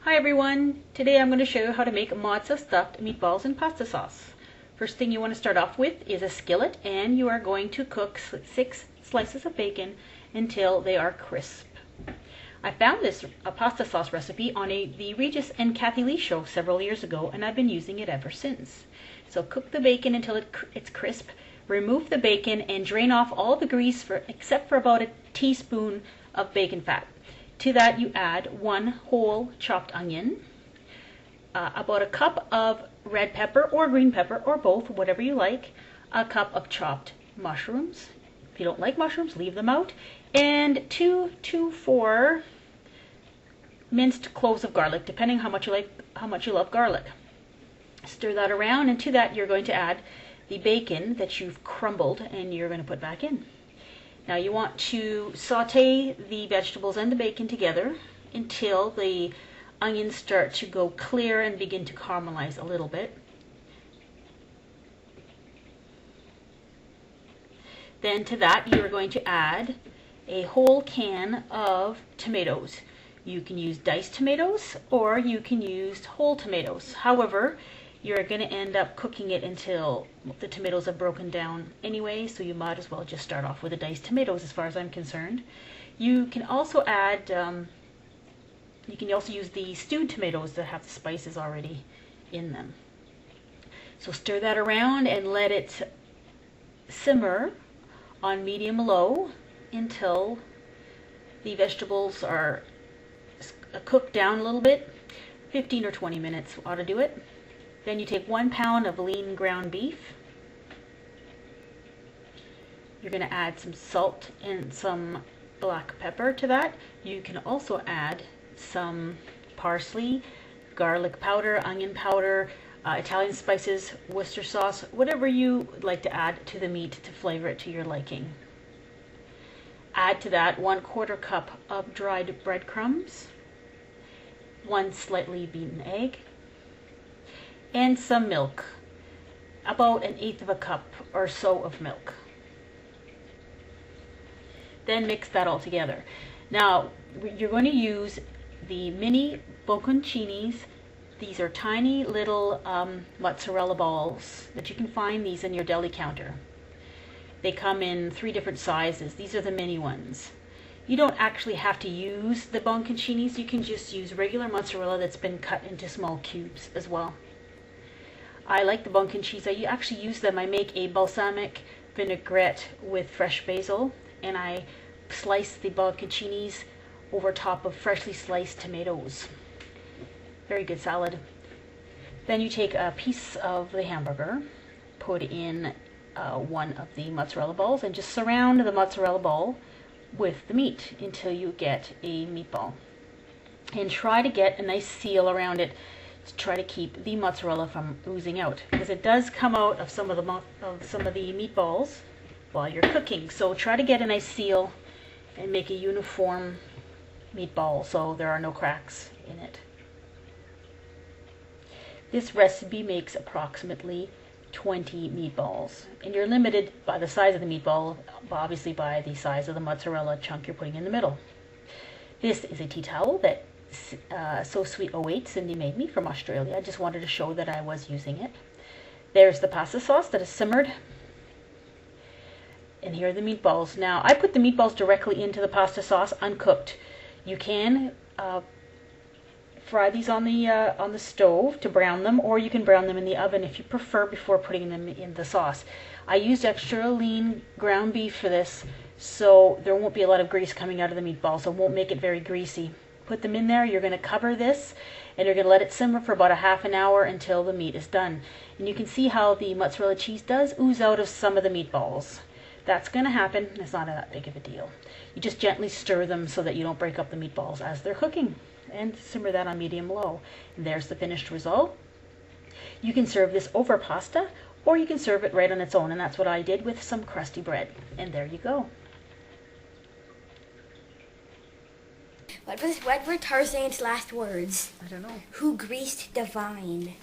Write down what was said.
Hi everyone! Today I'm going to show you how to make mozza stuffed meatballs in pasta sauce. First thing you want to start off with is a skillet, and you are going to cook 6 slices of bacon until they are crisp. I found this pasta sauce recipe on the Regis and Kathy Lee show several years ago, and I've been using it ever since. So cook the bacon until it's crisp. Remove the bacon and drain off all the grease except for about a teaspoon of bacon fat. To that you add 1 whole chopped onion, about a cup of red pepper or green pepper or both, whatever you like, a cup of chopped mushrooms. If you don't like mushrooms, leave them out, and 2 to 4 minced cloves of garlic, depending how much you love garlic. Stir that around, and to that you're going to add the bacon that you've crumbled and you're going to put back in. Now you want to saute the vegetables and the bacon together until the onions start to go clear and begin to caramelize a little bit. Then to that you're going to add a whole can of tomatoes. You can use diced tomatoes or you can use whole tomatoes. However, you're going to end up cooking it until the tomatoes have broken down anyway, so you might as well just start off with the diced tomatoes as far as I'm concerned. You can also add, you can also use the stewed tomatoes that have the spices already in them. So stir that around and let it simmer on medium-low until the vegetables are cooked down a little bit. 15 or 20 minutes ought to do it. Then you take 1 pound of lean ground beef. You're going to add some salt and some black pepper to that. You can also add some parsley, garlic powder, onion powder, Italian spices, Worcester sauce, whatever you like to add to the meat to flavor it to your liking. Add to that 1/4 cup of dried breadcrumbs, 1 slightly beaten egg, and some milk, about 1/8 cup or so of milk. Then mix that all together. Now you're going to use the mini Bocconcinis. These are tiny little mozzarella balls that you can find these in your deli counter. They come in 3 different sizes. These are the mini ones. You don't actually have to use the Bocconcinis. You can just use regular mozzarella that's been cut into small cubes as well. I like the Bocconcinis. I actually use them. I make a balsamic vinaigrette with fresh basil, and I slice the Bocconcinis over top of freshly sliced tomatoes. Very good salad. Then you take a piece of the hamburger, put in 1 of the mozzarella balls, and just surround the mozzarella ball with the meat until you get a meatball. And try to get a nice seal around it to try to keep the mozzarella from oozing out, because it does come out of some of the meatballs while you're cooking. So try to get a nice seal and make a uniform meatball so there are no cracks in it. This recipe makes approximately 20 meatballs, and you're limited by the size of the meatball, obviously by the size of the mozzarella chunk you're putting in the middle. This is a tea towel that So Sweet 08 Cindy made me from Australia. I just wanted to show that I was using it. There's the pasta sauce that is simmered, and here are the meatballs. Now I put the meatballs directly into the pasta sauce uncooked. You can fry these on the stove to brown them, or you can brown them in the oven if you prefer before putting them in the sauce. I used extra lean ground beef for this, so there won't be a lot of grease coming out of the meatballs, so it won't make it very greasy. Put them in there. You're going to cover this, and you're going to let it simmer for about a half an hour until the meat is done. And you can see how the mozzarella cheese does ooze out of some of the meatballs. That's going to happen. It's not that big of a deal. You just gently stir them so that you don't break up the meatballs as they're cooking, and simmer that on medium-low. And there's the finished result. You can serve this over pasta, or you can serve it right on its own, and that's what I did with some crusty bread. And there you go. What were Tarzan's last words? I don't know. Who greased the vine?